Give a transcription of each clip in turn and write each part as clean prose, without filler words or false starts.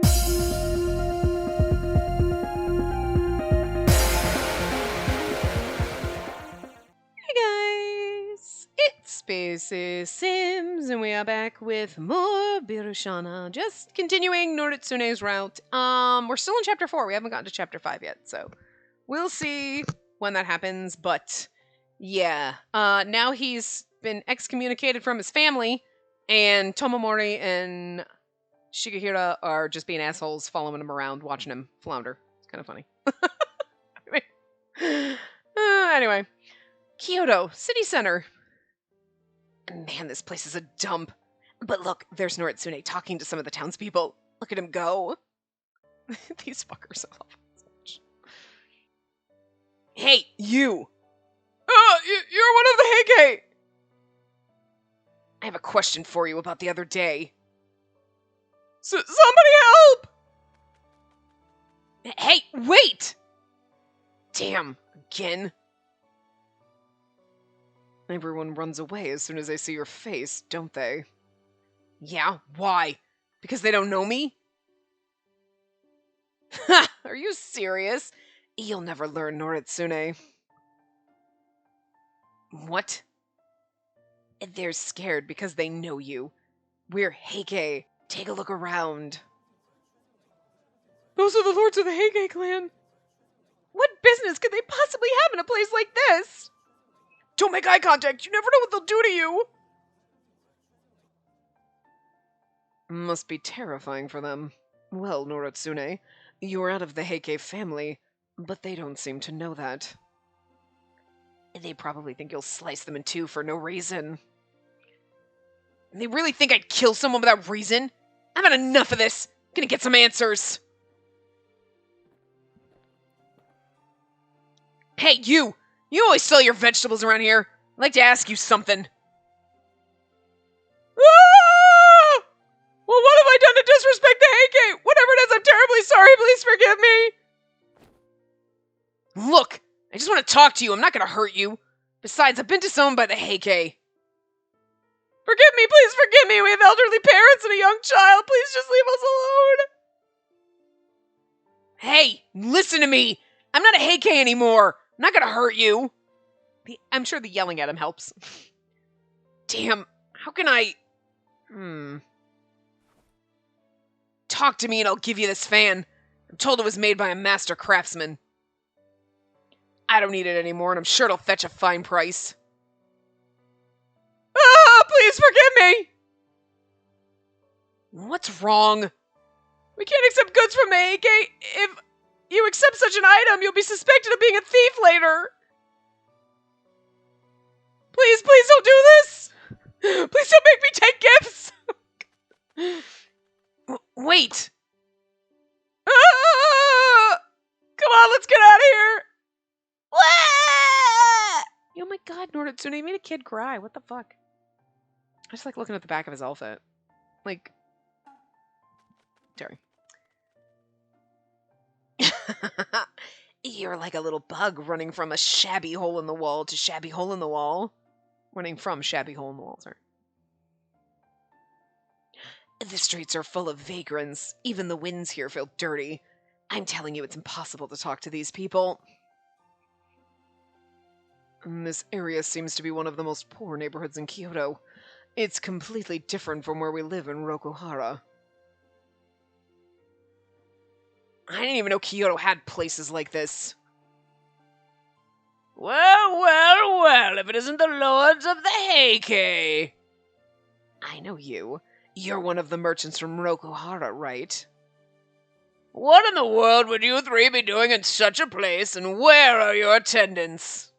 Hey guys, it's Spacey Sims, and we are back with more Birushana. Just continuing Noritsune's route. We're still in chapter 4. We haven't gotten to chapter 5 yet, so we'll see when that happens. But yeah, now he's been excommunicated from his family, and Tomomori and Shigehira are just being assholes, following him around, watching him flounder. It's kind of funny. Anyway. Kyoto, city center. Man, this place is a dump. But look, there's Noritsune talking to some of the townspeople. Look at him go. These fuckers are lovely. Hey, you! You're one of the Heike! I have a question for you about the other day. Somebody help! Hey, wait! Damn, again. Everyone runs away as soon as they see your face, don't they? Yeah, why? Because they don't know me? Ha! Are you serious? You'll never learn, Noritsune. What? They're scared because they know you. We're Heike. Take a look around. Those are the lords of the Heike clan. What business could they possibly have in a place like this? Don't make eye contact! You never know what they'll do to you! Must be terrifying for them. Well, Noritsune, you're out of the Heike family, but they don't seem to know that. They probably think you'll slice them in two for no reason. They really think I'd kill someone without reason? I've had enough of this! I'm gonna get some answers! Hey, you! You always sell your vegetables around here. I'd like to ask you something. Ah! Well, what have I done to disrespect the Heike? Whatever it is, I'm terribly sorry. Please forgive me. Look, I just want to talk to you. I'm not going to hurt you. Besides, I've been disowned by the Heike. Forgive me. Please forgive me. We have elderly parents and a young child. Please just leave us alone. Hey, listen to me. I'm not a Heike anymore. I'm not gonna hurt you. I'm sure the yelling at him helps. Damn, how can I... Talk to me and I'll give you this fan. I'm told it was made by a master craftsman. I don't need it anymore, and I'm sure it'll fetch a fine price. Ah, please forgive me! What's wrong? We can't accept goods from the Heike. If you accept such an item, you'll be suspected of being a thief later. Please don't do this. Please don't make me take gifts. Wait. Ah! Come on, let's get out of here. Oh my god, Noritsune made a kid cry. What the fuck? I just like looking at the back of his outfit. Like, sorry. You're like a little bug running from a shabby hole in the wall to shabby hole in the wall. Running from shabby hole in the wall, sorry. The streets are full of vagrants. Even the winds here feel dirty. I'm telling you, it's impossible to talk to these people. This area seems to be one of the most poor neighborhoods in Kyoto. It's completely different from where we live in Rokuhara. I didn't even know Kyoto had places like this. Well, if it isn't the lords of the Heike. I know you. You're one of the merchants from Rokuhara, right? What in the world would you three be doing in such a place, and where are your attendants?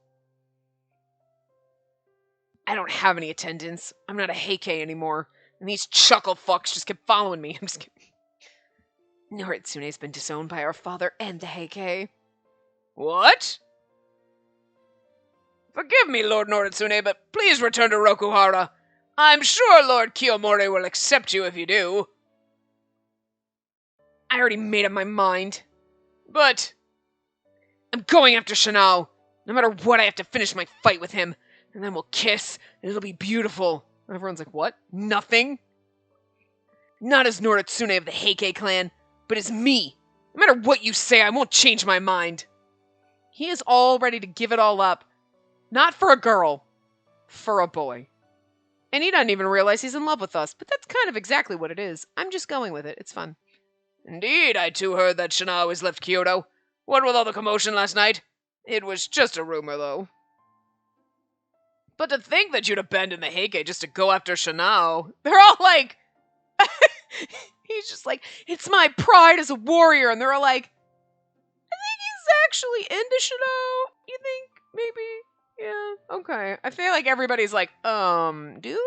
I don't have any attendants. I'm not a Heike anymore, and these chuckle fucks just kept following me. I'm just kidding. Noritsune's been disowned by our father and the Heike. What? Forgive me, Lord Noritsune, but please return to Rokuhara. I'm sure Lord Kiyomori will accept you if you do. I already made up my mind. But I'm going after Shanao. No matter what, I have to finish my fight with him. And then we'll kiss, and it'll be beautiful. Everyone's like, what? Nothing? Not as Noritsune of the Heike clan. but it's me. No matter what you say, I won't change my mind. He is all ready to give it all up. Not for a girl, for a boy. And he doesn't even realize he's in love with us, but that's kind of exactly what it is. I'm just going with it. It's fun. Indeed, I too heard that Shanao has left Kyoto. What with all the commotion last night? It was just a rumor, though. But to think that you'd abandon the Heike just to go after Shanao, they're all like... He's just like, it's my pride as a warrior, and they're all like, I think he's actually into Shanao. You think? Maybe? Yeah, okay. I feel like everybody's like, dude?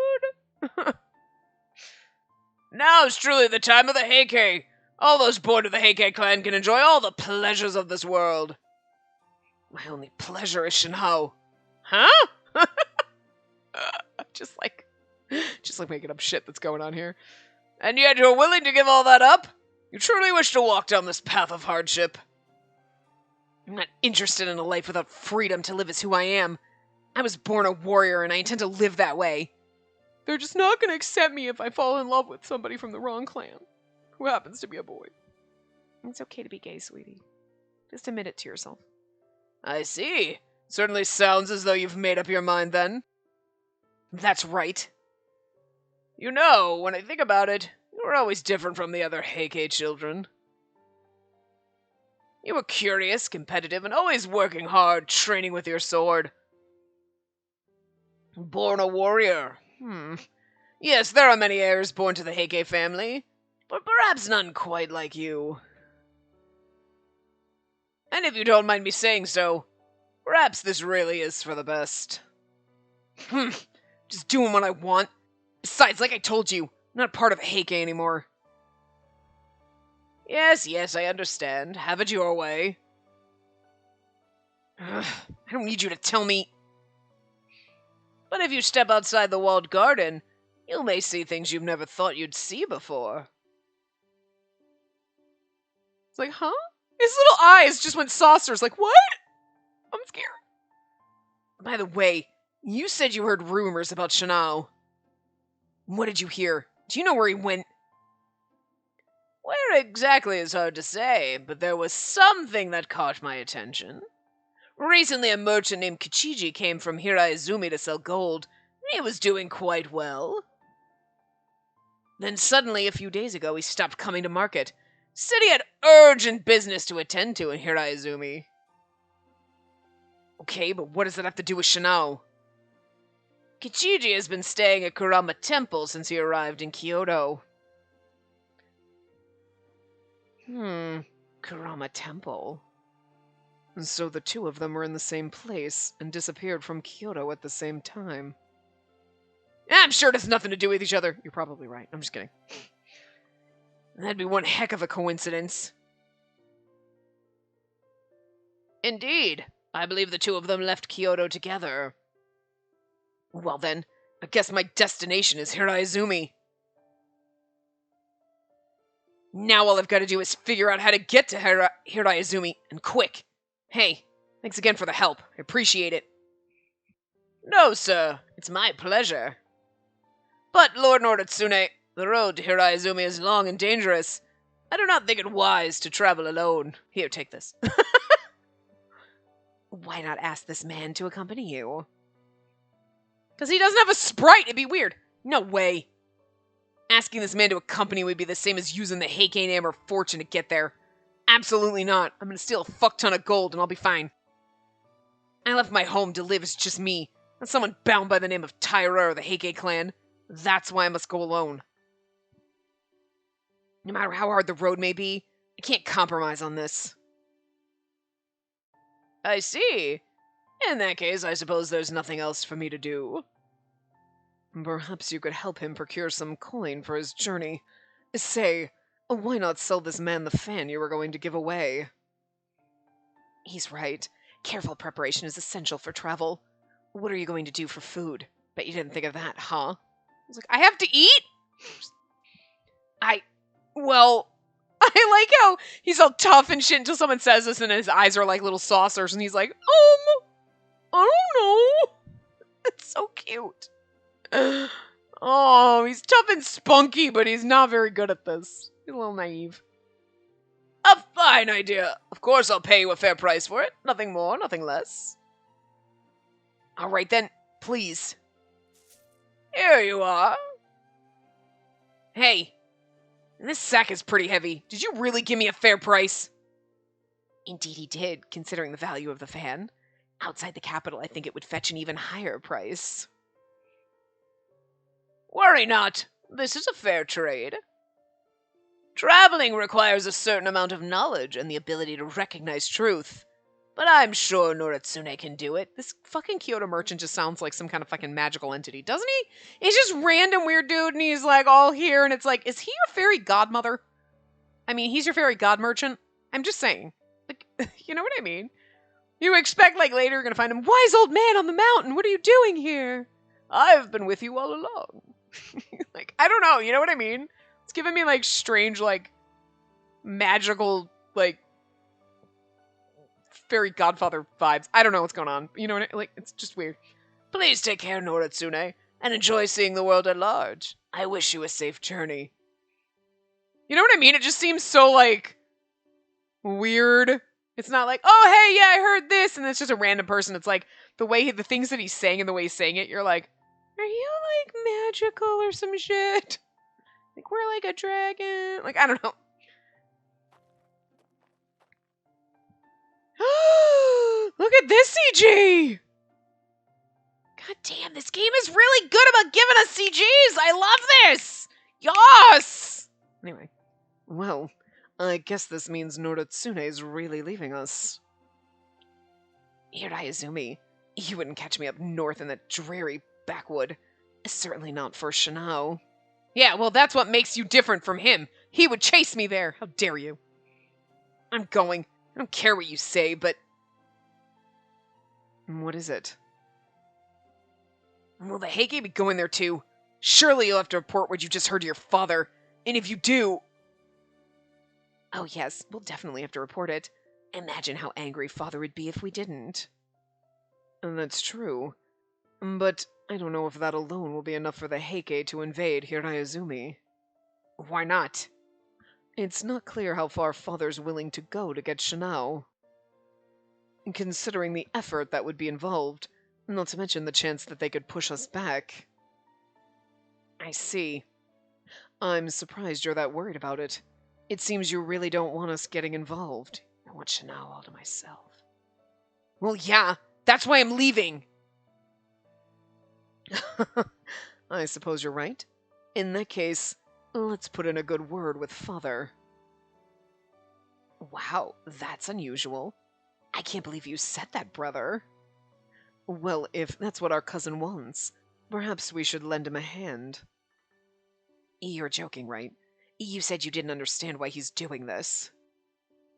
Now is truly the time of the Heike. All those born to the Heike clan can enjoy all the pleasures of this world. My only pleasure is Shanao. Huh? just like making up shit that's going on here. And yet you're willing to give all that up? You truly wish to walk down this path of hardship. I'm not interested in a life without freedom to live as who I am. I was born a warrior and I intend to live that way. They're just not going to accept me if I fall in love with somebody from the wrong clan, who happens to be a boy. It's okay to be gay, sweetie. Just admit it to yourself. I see. Certainly sounds as though you've made up your mind then. That's right. You know, when I think about it, you were always different from the other Heike children. You were curious, competitive, and always working hard, training with your sword. Born a warrior. Yes, there are many heirs born to the Heike family, but perhaps none quite like you. And if you don't mind me saying so, perhaps this really is for the best. Just doing what I want. Besides, like I told you, I'm not part of the Heike anymore. Yes, I understand. Have it your way. I don't need you to tell me. But if you step outside the walled garden, you may see things you've never thought you'd see before. It's like, huh? His little eyes just went saucers, like, what? I'm scared. By the way, you said you heard rumors about Shanao. What did you hear? Do you know where he went? Where exactly is hard to say, but there was something that caught my attention. Recently, a merchant named Kichiji came from Hiraizumi to sell gold, and he was doing quite well. Then suddenly, a few days ago, he stopped coming to market. Said he had urgent business to attend to in Hiraizumi. Okay, but what does that have to do with Shanao? Kichiji has been staying at Kurama Temple since he arrived in Kyoto. Kurama Temple. And so the two of them were in the same place and disappeared from Kyoto at the same time. I'm sure it has nothing to do with each other. You're probably right. I'm just kidding. That'd be one heck of a coincidence. Indeed. I believe the two of them left Kyoto together. Well then, I guess my destination is Hiraizumi. Now all I've got to do is figure out how to get to Hiraizumi, and quick. Hey, thanks again for the help. I appreciate it. No, sir. It's my pleasure. But, Lord Noritsune, the road to Hiraizumi is long and dangerous. I do not think it wise to travel alone. Here, take this. Why not ask this man to accompany you? Because he doesn't have a sprite. It'd be weird. No way. Asking this man to accompany would be the same as using the Heike name or fortune to get there. Absolutely not. I'm going to steal a fuck ton of gold and I'll be fine. I left my home to live as just me, not someone bound by the name of Taira or the Heike clan. That's why I must go alone. No matter how hard the road may be, I can't compromise on this. I see. In that case, I suppose there's nothing else for me to do. Perhaps you could help him procure some coin for his journey. Say, why not sell this man the fan you were going to give away? He's right. Careful preparation is essential for travel. What are you going to do for food? Bet you didn't think of that, huh? I was like, I have to eat? Well, I like how he's all tough and shit until someone says this and his eyes are like little saucers and he's like, I don't know. It's so cute. Oh, he's tough and spunky, but he's not very good at this. He's a little naive. Fine idea. Of course I'll pay you a fair price for it. Nothing more, nothing less. All right then, please. Here you are. Hey, this sack is pretty heavy. Did you really give me a fair price? Indeed he did, considering the value of the fan. Outside the capital, I think it would fetch an even higher price. Worry not. This is a fair trade. Traveling requires a certain amount of knowledge and the ability to recognize truth. But I'm sure Noritsune can do it. This fucking Kyoto merchant just sounds like some kind of fucking magical entity, doesn't he? He's just random weird dude and he's like all here and it's like, is he your fairy godmother? I mean, he's your fairy god merchant? I'm just saying. Like, you know what I mean? You expect like later you're gonna find him, wise old man on the mountain, what are you doing here? I've been with you all along. Like, I don't know, you know what I mean? It's giving me like strange, like magical, like fairy godfather vibes. I don't know what's going on. You know what like, it's just weird. Please take care, Noritsune, and enjoy seeing the world at large. I wish you a safe journey. You know what I mean? It just seems so, like, weird. It's not like, oh, hey, yeah, I heard this, and it's just a random person. It's like, the things that he's saying and the way he's saying it, you're like, are you, like, magical or some shit? Like, we're like a dragon. Like, I don't know. Look at this CG! God damn, this game is really good about giving us CGs! I love this! Yes! Anyway. Well, I guess this means Noritsune is really leaving us. Hirayazumi, you wouldn't catch me up north in that dreary backwood. Certainly not for Shinao. Yeah, well, that's what makes you different from him. He would chase me there. How dare you? I'm going. I don't care what you say, but... What is it? Will the Heike be going there too? Surely you'll have to report what you just heard to your father. And if you do... Oh yes, we'll definitely have to report it. Imagine how angry father would be if we didn't. That's true. But I don't know if that alone will be enough for the Heike to invade Hirayazumi. Why not? It's not clear how far father's willing to go to get Shinao. Considering the effort that would be involved, not to mention the chance that they could push us back. I see. I'm surprised you're that worried about it. It seems you really don't want us getting involved. I want Shinao all to myself. Well, yeah, that's why I'm leaving! I suppose you're right. In that case, let's put in a good word with father. Wow, that's unusual. I can't believe you said that, brother. Well, if that's what our cousin wants, perhaps we should lend him a hand. You're joking, right? You said you didn't understand why he's doing this.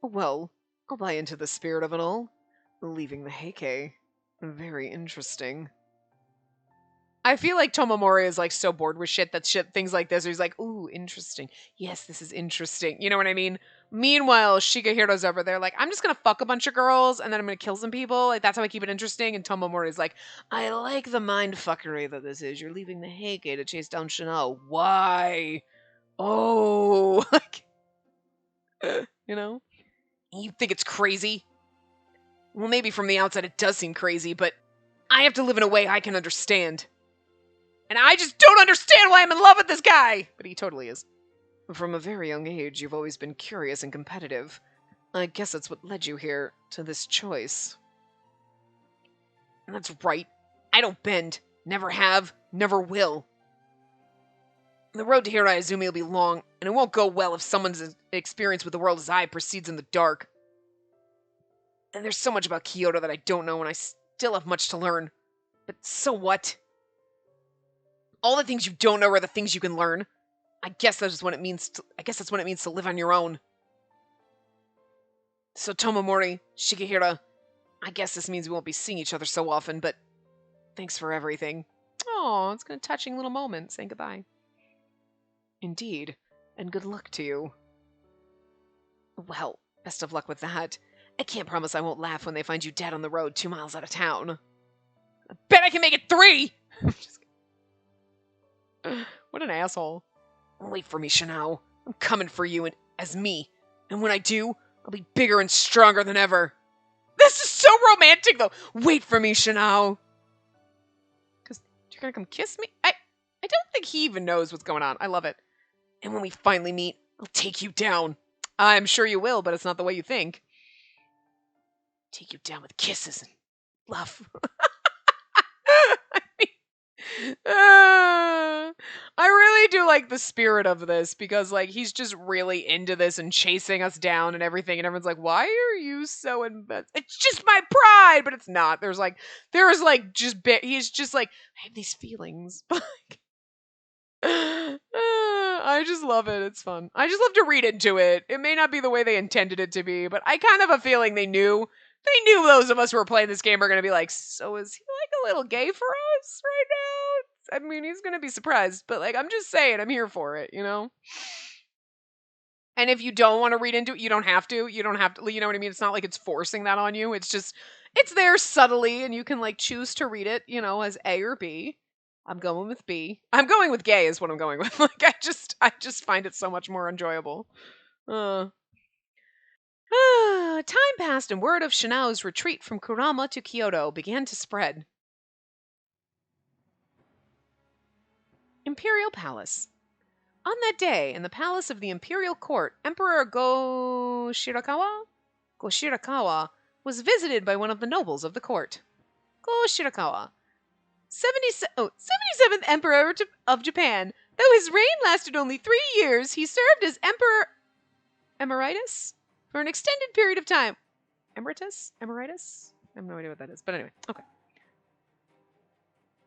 Well, I'll buy into the spirit of it all. Leaving the Heike. Very interesting. I feel like Tomomori is like so bored with things like this, where he's like, ooh, interesting. Yes, this is interesting. You know what I mean? Meanwhile, Shigehiro's over there like, I'm just gonna fuck a bunch of girls and then I'm gonna kill some people. Like, that's how I keep it interesting. And Tomomori's like, I like the mind fuckery that this is. You're leaving the Heike to chase down Shinao. Why? Oh, like, you know? You think it's crazy? Well, maybe from the outside it does seem crazy, but I have to live in a way I can understand. And I just don't understand why I'm in love with this guy! But he totally is. From a very young age, you've always been curious and competitive. I guess that's what led you here, to this choice. And that's right. I don't bend. Never have. Never will. The road to Hirayazumi will be long, and it won't go well if someone's experience with the world as I proceeds in the dark. And there's so much about Kyoto that I don't know, and I still have much to learn. But so what? All the things you don't know are the things you can learn. I guess that's what it means to live on your own. So Tomomori, Shigehira, I guess this means we won't be seeing each other so often, but thanks for everything. Oh, it's a touching little moment saying goodbye. Indeed, and good luck to you. Well, best of luck with that. I can't promise I won't laugh when they find you dead on the road 2 miles out of town. I bet I can make it 3! What an asshole. Wait for me, Shinao. I'm coming for you as me. And when I do, I'll be bigger and stronger than ever. This is so romantic, though. Wait for me, Shinao. Because you're going to come kiss me? I don't think he even knows what's going on. I love it. And when we finally meet, I'll take you down. I'm sure you will, but it's not the way you think. Take you down with kisses and love. I really do like the spirit of this because like he's just really into this and chasing us down and everything, and everyone's like, why are you so invested? It's just my pride, but it's not. He's just like, I have these feelings. I just love it. It's fun. I just love to read into it. It may not be the way they intended it to be, but I kind of have a feeling they knew those of us who are playing this game are going to be like, so is he like a little gay for us right now? I mean, he's going to be surprised, but like, I'm just saying, I'm here for it, you know? And if you don't want to read into it, you don't have to. You don't have to, you know what I mean? It's not like it's forcing that on you. It's just, it's there subtly, and you can like choose to read it, you know, as A or B. I'm going with B. I'm going with gay is what I'm going with. Like, I just find it so much more enjoyable. Time passed and word of Shinao's retreat from Kurama to Kyoto began to spread. Imperial Palace. On that day, in the palace of the Imperial Court, Emperor Go-Shirakawa was visited by one of the nobles of the court. Go-Shirakawa, 77th Emperor of Japan. Though his reign lasted only 3 years, he served as Emperor Emeritus for an extended period of time. Emeritus? Emeritus? I have no idea what that is, but anyway, okay.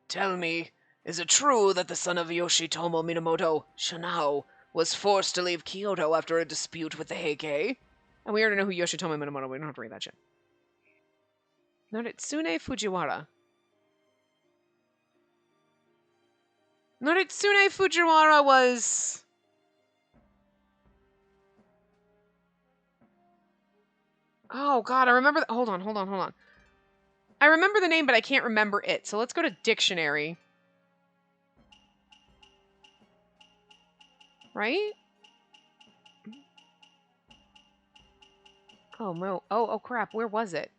Tell me, is it true that the son of Yoshitomo Minamoto, Shinao, was forced to leave Kyoto after a dispute with the Heike? And we already know who Yoshitomo Minamoto, we don't have to read that shit. Noritsune Fujiwara. Noritsune Fujiwara was... Oh, God, I remember... Hold on. I remember the name, but I can't remember it. So let's go to dictionary. Right? Oh, no. Oh, crap. Where was it?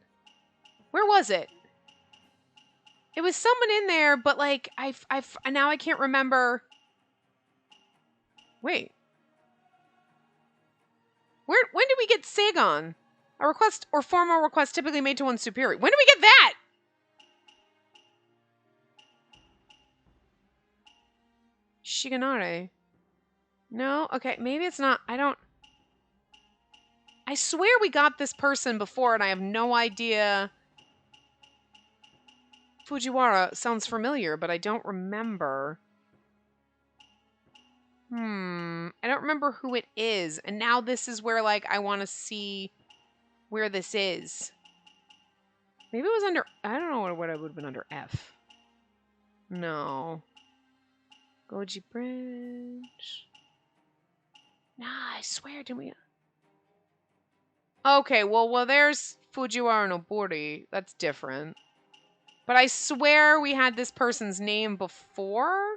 It was someone in there, but, like, now I can't remember. Wait. When did we get Seigon? A request or formal request typically made to one's superior. When did we get that? Shiganare. No? Okay, maybe it's not. I swear we got this person before and I have no idea. Fujiwara sounds familiar, but I don't remember. I don't remember who it is. And now this is where, like, I want to see where this is. Maybe it was under... I don't know what it would have been under F. No. Goji Bridge. Nah, I swear, didn't we... Okay, well, there's Fujiwara Nobori. That's different. But I swear we had this person's name before?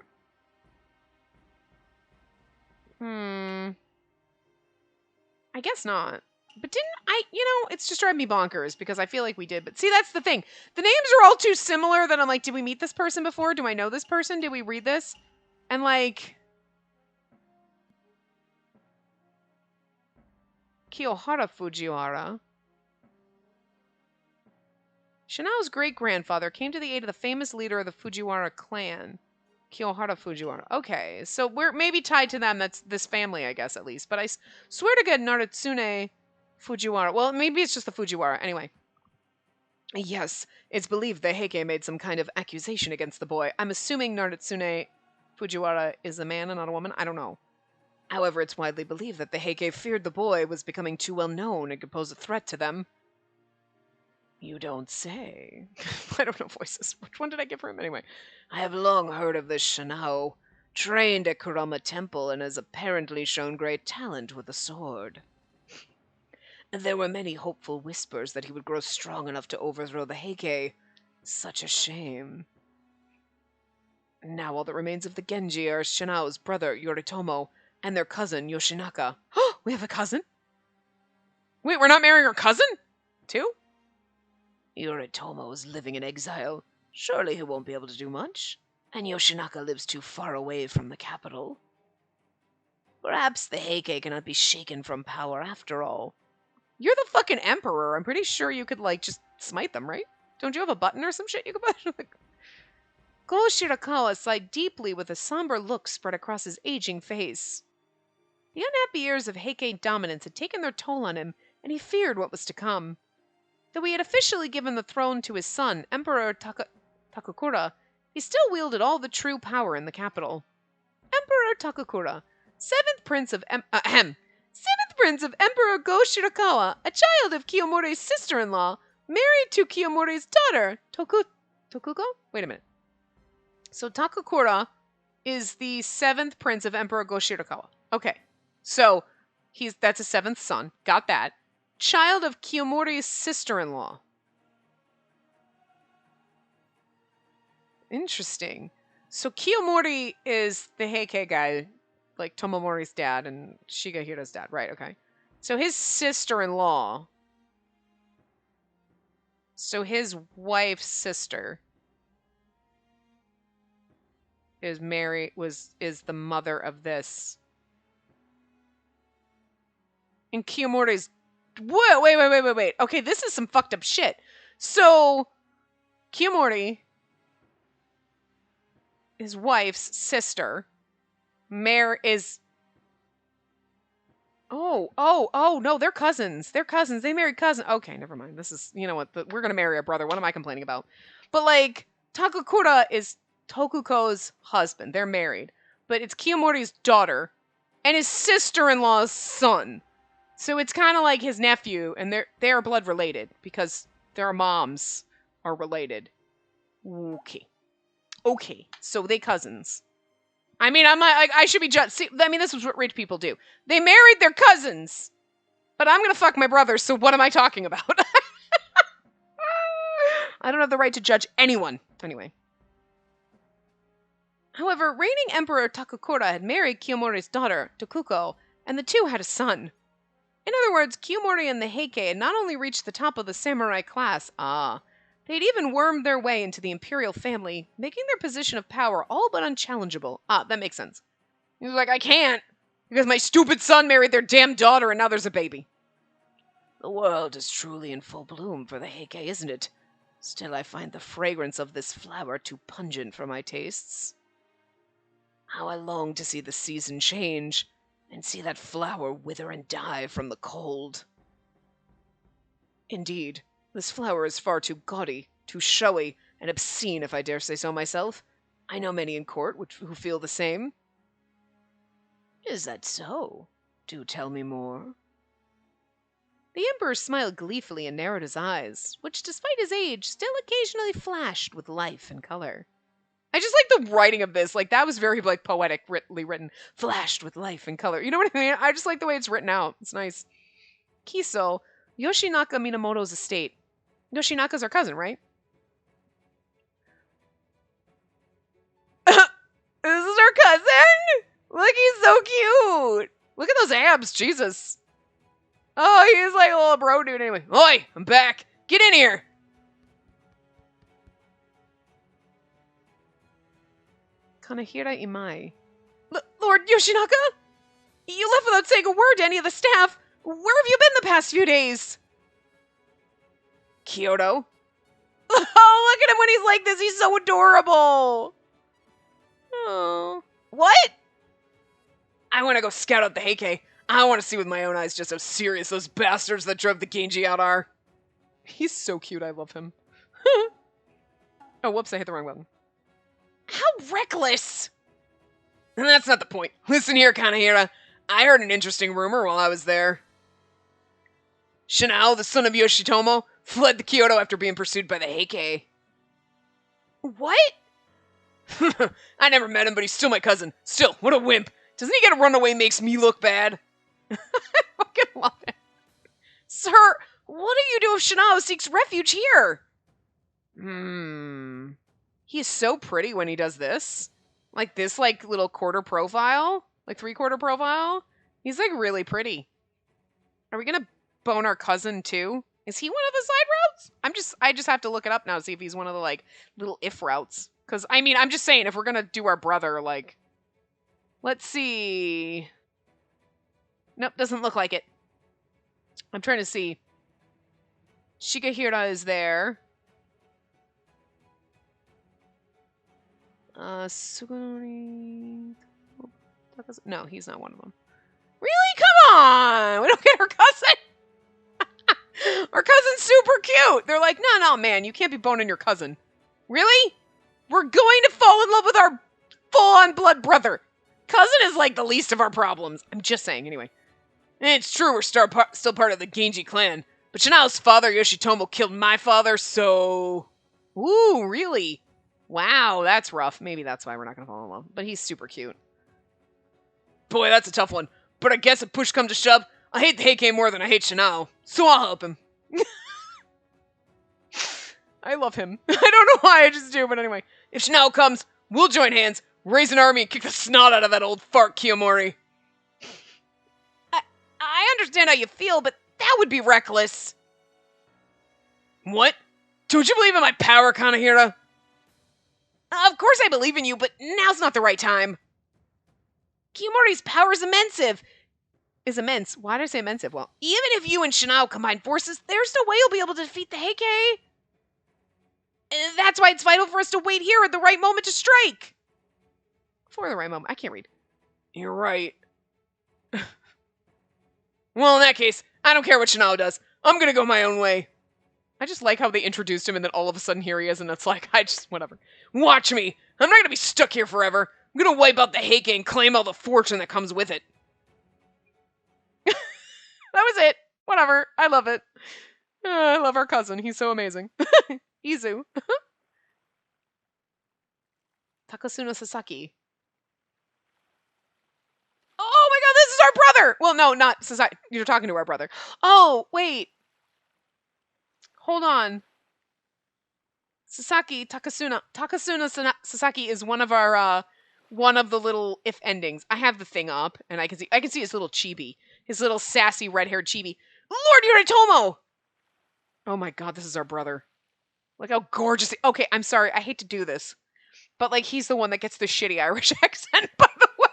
I guess not. But didn't I, it's just driving me bonkers because I feel like we did. But see, that's the thing. The names are all too similar that I'm like, did we meet this person before? Do I know this person? Did we read this? And like... Kiyohara Fujiwara. Shinao's great-grandfather came to the aid of the famous leader of the Fujiwara clan. Kiyohara Fujiwara. Okay, so we're maybe tied to them. That's this family, I guess, at least. But I swear to God, Naritsune Fujiwara. Well, maybe it's just the Fujiwara. Anyway. Yes, it's believed the Heike made some kind of accusation against the boy. I'm assuming Naritsune Fujiwara is a man and not a woman. I don't know. However, it's widely believed that the Heike feared the boy was becoming too well known and could pose a threat to them. You don't say. I don't know voices. Which one did I give for him? Anyway. I have long heard of this Shinao, trained at Kurama Temple and has apparently shown great talent with the sword. There were many hopeful whispers that he would grow strong enough to overthrow the Heike. Such a shame. Now all that remains of the Genji are Shinao's brother, Yoritomo, and their cousin, Yoshinaka. Oh, we have a cousin? Wait, we're not marrying our cousin? Too? Yoritomo is living in exile. Surely he won't be able to do much. And Yoshinaka lives too far away from the capital. Perhaps the Heike cannot be shaken from power after all. You're the fucking emperor. I'm pretty sure you could, like, just smite them, right? Don't you have a button or some shit you could push? Go Shirakawa sighed deeply with a somber look spread across his aging face. The unhappy years of Heike dominance had taken their toll on him, and he feared what was to come. Though he had officially given the throne to his son, Emperor Takakura, he still wielded all the true power in the capital. Emperor Takakura, seventh prince of Emperor Go Shirakawa, a child of Kiyomori's sister-in-law, married to Kiyomori's daughter, Tokuko? Wait a minute. So Takakura is the seventh prince of Emperor Go Shirakawa. Okay. So that's a seventh son. Got that. Child of Kiyomori's sister-in-law. Interesting. So Kiyomori is the Heike guy, like Tomomori's dad and Shigehira's dad. Right, okay. So his sister-in-law. So his wife's sister is the mother of this. And Kiyomori's wait. Okay, this is some fucked up shit. So Kiyomori, his wife's sister, is... Oh, no, they're cousins. They're cousins. They married cousins. Okay, never mind. This is, you know what, we're gonna marry a brother. What am I complaining about? But, like, Takakura is Tokuko's husband. They're married. But it's Kiyomori's daughter and his sister-in-law's son. So it's kind of like his nephew, and they are blood related because their moms are related. Okay, so they cousins. I mean, I should be judged. See, I mean, this is what rich people do. They married their cousins, but I'm gonna fuck my brother. So what am I talking about? I don't have the right to judge anyone. Anyway. However, reigning Emperor Takakura had married Kiyomori's daughter, Tokuko, and the two had a son. In other words, Kiyomori and the Heike had not only reached the top of the samurai class, they'd even wormed their way into the imperial family, making their position of power all but unchallengeable. That makes sense. He was like, I can't, because my stupid son married their damn daughter and now there's a baby. The world is truly in full bloom for the Heike, isn't it? Still, I find the fragrance of this flower too pungent for my tastes. How I long to see the season change, and see that flower wither and die from the cold. Indeed, this flower is far too gaudy, too showy, and obscene, if I dare say so myself. I know many in court who feel the same. Is that so? Do tell me more. The Emperor smiled gleefully and narrowed his eyes, which, despite his age, still occasionally flashed with life and color. I just like the writing of this. Like, that was very, like, poetically written. Flashed with life and color. You know what I mean? I just like the way it's written out. It's nice. Kiso, Yoshinaka Minamoto's estate. Yoshinaka's our cousin, right? This is our cousin? Look, he's so cute. Look at those abs. Jesus. Oh, he's like a little bro dude anyway. Oi, I'm back. Get in here. Kanahira Imai. Lord Yoshinaka? You left without saying a word to any of the staff. Where have you been the past few days? Kyoto. Oh, look at him when he's like this. He's so adorable. Oh. What? I want to go scout out the Heike. I want to see with my own eyes just how serious those bastards that drove the Genji out are. He's so cute. I love him. Oh, whoops. I hit the wrong button. How reckless! That's not the point. Listen here, Kanahira. I heard an interesting rumor while I was there. Shinao, the son of Yoshitomo, fled to Kyoto after being pursued by the Heike. What? I never met him, but he's still my cousin. Still, what a wimp. Doesn't he get a runaway makes me look bad? I fucking love it. Sir, what do you do if Shinao seeks refuge here? He is so pretty when he does this. Like this, like, little quarter profile. Like, 3/4 profile. He's, like, really pretty. Are we gonna bone our cousin too? Is he one of the side routes? I just have to look it up now to see if he's one of the like little if routes. Because I mean, I'm just saying if we're gonna do our brother, like, let's see. Nope, doesn't look like it. I'm trying to see. Shigahira is there. Suguri. No, he's not one of them. Really? Come on! We don't get our cousin. Our cousin's super cute. They're like, no, man, you can't be boning your cousin. Really? We're going to fall in love with our full-on blood brother. Cousin is like the least of our problems. I'm just saying, anyway. It's true we're still part of the Genji clan, but Shinao's father, Yoshitomo, killed my father, so... Ooh, really? Wow, that's rough. Maybe that's why we're not going to fall in love. But he's super cute. Boy, that's a tough one. But I guess if push comes to shove, I hate the Heike more than I hate Shinao, so I'll help him. I love him. I don't know why, I just do, but anyway. If Shinao comes, we'll join hands, raise an army, and kick the snot out of that old fart Kiyomori. I understand how you feel, but that would be reckless. What? Don't you believe in my power, Kanehira? Of course I believe in you, but now's not the right time. Kiyomori's power is immense. Why did I say immense? Well, even if you and Shinao combine forces, there's no way you'll be able to defeat the Heike. That's why it's vital for us to wait here at the right moment to strike. For the right moment. I can't read. You're right. Well, in that case, I don't care what Shinao does. I'm gonna go my own way. I just like how they introduced him and then all of a sudden here he is and it's like, whatever. Watch me. I'm not gonna be stuck here forever. I'm gonna wipe out the Heike and claim all the fortune that comes with it. That was it. Whatever. I love it. I love our cousin. He's so amazing. Izu. Takasuno Sasaki. Oh my god, this is our brother! Well, no, not Sasaki. You're talking to our brother. Oh, wait. Hold on. Sasaki, Takasuna. Sasaki is one of our, one of the little if endings. I have the thing up, and I can see his little chibi. His little sassy red-haired chibi. Lord Yoritomo! Oh my god, this is our brother. Look how gorgeous. Okay, I'm sorry. I hate to do this. But, like, he's the one that gets the shitty Irish accent, by the way.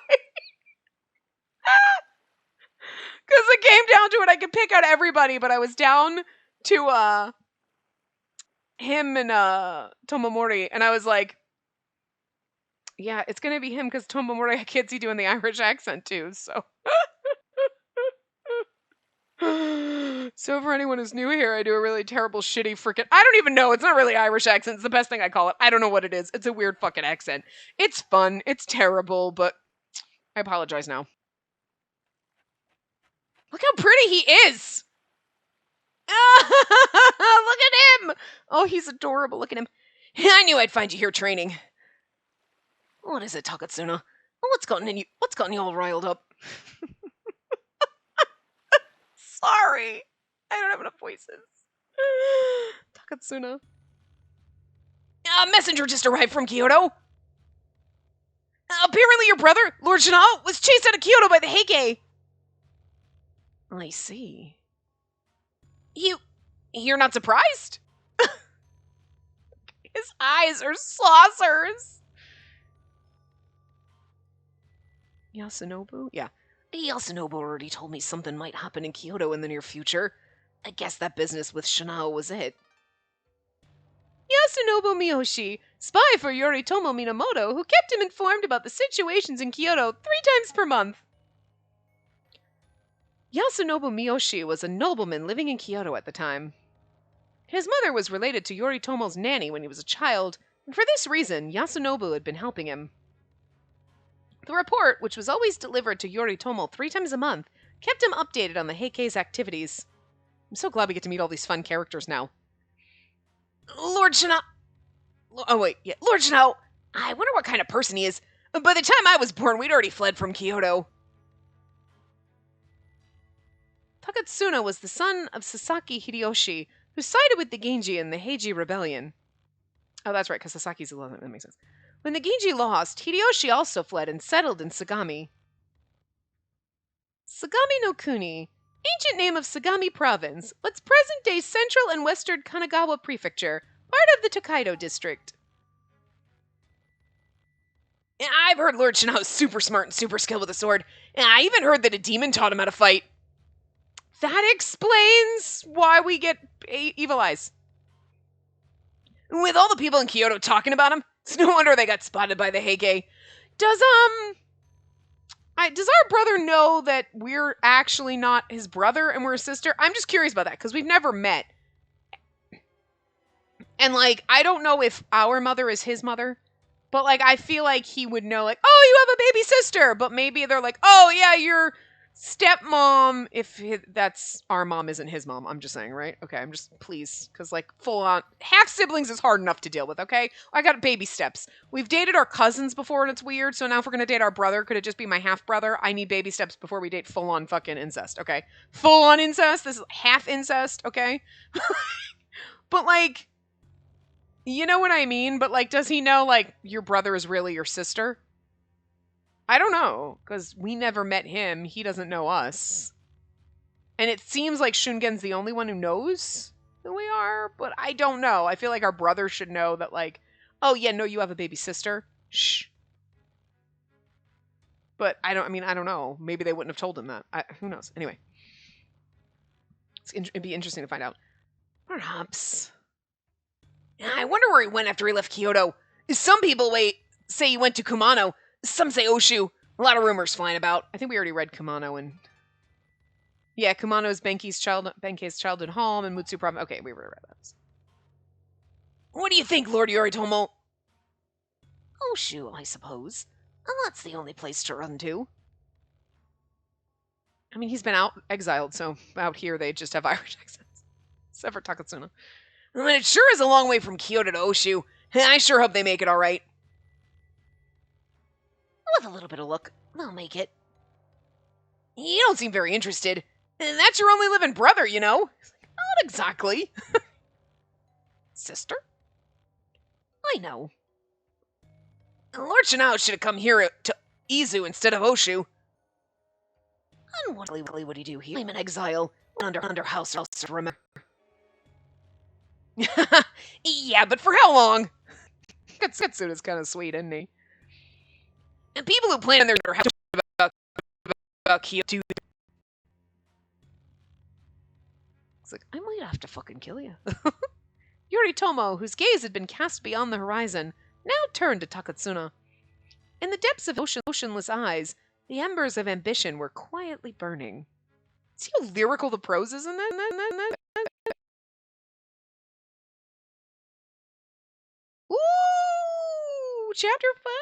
Because it came down to it. I could pick out everybody, but I was down to, him and, Tomomori. And I was like, yeah, it's going to be him because Tomomori, I can't see doing the Irish accent, too, so... So for anyone who's new here, I do a really terrible, shitty freaking... I don't even know. It's not really Irish accent. It's the best thing I call it. I don't know what it is. It's a weird fucking accent. It's fun. It's terrible, but I apologize now. Look how pretty he is! Look at him! Oh, he's adorable. Look at him. I knew I'd find you here training. What is it, Takatsuna? What's gotten you all riled up? Sorry. I don't have enough voices. Takatsuna. A messenger just arrived from Kyoto. Apparently your brother, Lord Shinao, was chased out of Kyoto by the Heike. I see. You're not surprised? His eyes are saucers. Yasunobu? Yeah. Yasunobu already told me something might happen in Kyoto in the near future. I guess that business with Shinao was it. Yasunobu Miyoshi, spy for Yoritomo Minamoto, who kept him informed about the situations in Kyoto 3 times per month. Yasunobu Miyoshi was a nobleman living in Kyoto at the time. His mother was related to Yoritomo's nanny when he was a child, and for this reason, Yasunobu had been helping him. The report, which was always delivered to Yoritomo 3 times a month, kept him updated on the Heike's activities. I'm so glad we get to meet all these fun characters now. Lord Shinao... Oh, wait, yeah. Lord Shinao, I wonder what kind of person he is. By the time I was born, we'd already fled from Kyoto. Takatsuna was the son of Sasaki Hideyoshi, who sided with the Genji in the Heiji Rebellion. Oh, that's right, because Sasaki's 11. That makes sense. When the Genji lost, Hideyoshi also fled and settled in Sagami. Sagami no Kuni. Ancient name of Sagami Province. What's present-day central and western Kanagawa Prefecture. Part of the Tokaido District. Yeah, I've heard Lord Shinao is super smart and super skilled with a sword. And I even heard that a demon taught him how to fight. That explains why we get evil eyes. With all the people in Kyoto talking about him, it's no wonder they got spotted by the Heike. Does our brother know that we're actually not his brother and we're his sister? I'm just curious about that because we've never met. And like, I don't know if our mother is his mother, but like, I feel like he would know, like, oh, you have a baby sister, but maybe they're like, oh yeah, your stepmom, if that's our mom isn't his mom. I'm just saying, right? Okay, I'm just, please, because like full on half siblings is hard enough to deal with. Okay, I got baby steps. We've dated our cousins before and it's weird, so now if we're gonna date our brother, could it just be my half brother? I need baby steps before we date full on fucking incest. Okay, full on incest. This is half incest. Okay, but like, you know what I mean? But like, does he know like your brother is really your sister? I don't know, because we never met him. He doesn't know us. And it seems like Shungen's the only one who knows who we are, but I don't know. I feel like our brother should know that, like, oh yeah, no, you have a baby sister. Shh. But I don't know. Maybe they wouldn't have told him that. Who knows? Anyway. It'd be interesting to find out. Perhaps. I wonder where he went after he left Kyoto. Some people say he went to Kumano. Some say Oshu. A lot of rumors flying about. I think we already read Kumano and... Yeah, Kumano is Benkei's childhood home and Mutsu Province. Okay, we already read that. What do you think, Lord Yoritomo? Oshu, I suppose. Well, that's the only place to run to. I mean, he's been exiled, so out here they just have Irish accents. Except for Takatsuna. I mean, it sure is a long way from Kyoto to Oshu. I sure hope they make it all right. With a little bit of luck, they'll make it. You don't seem very interested. And that's your only living brother, you know? Not exactly. Sister? I know. Lord Shinao should have come here to Izu instead of Oshu. And what would he do here? I'm in exile. Under house arrest, remember. Yeah, but for how long? Katsuna's kind of sweet, isn't he? And people who plan their house about Kyoto. It's like, I might have to fucking kill you. Yoritomo, whose gaze had been cast beyond the horizon, now turned to Takatsuna. In the depths of oceanless eyes, the embers of ambition were quietly burning. See how lyrical the prose is in that? Ooh! Chapter 5!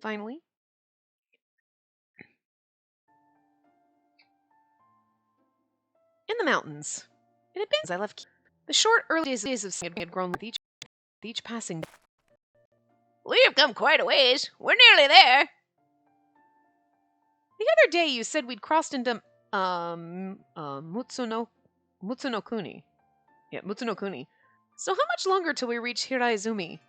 Finally. In the mountains. It had been since I left. The short early days of singing had grown with each passing. We've come quite a ways. We're nearly there. The other day you said we'd crossed into Mutsunokuni. Yeah, Mutsunokuni. So how much longer till we reach Hiraizumi?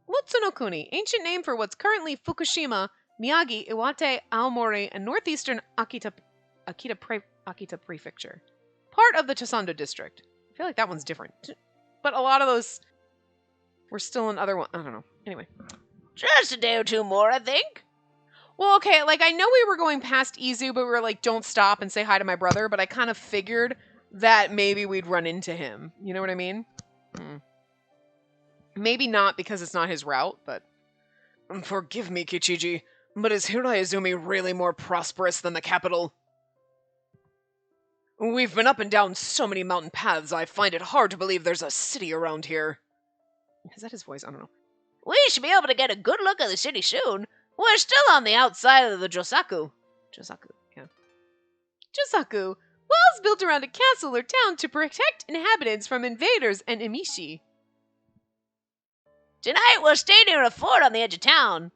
Mutsunokuni, ancient name for what's currently Fukushima, Miyagi, Iwate, Aomori, and northeastern Akita Prefecture. Part of the Tosando district. I feel like that one's different. But a lot of those were still in other ones. I don't know. Anyway. Just a day or two more, I think. Well, okay, like, I know we were going past Izu, but we were like, don't stop and say hi to my brother, but I kind of figured that maybe we'd run into him. You know what I mean? Maybe not because it's not his route, but... Forgive me, Kichiji, but is Hiraizumi really more prosperous than the capital? We've been up and down so many mountain paths, I find it hard to believe there's a city around here. Is that his voice? I don't know. We should be able to get a good look at the city soon. We're still on the outside of the Josaku. Josaku, yeah. Josaku. Walls built around a castle or town to protect inhabitants from invaders and emishi. Tonight we'll stay near a fort on the edge of town.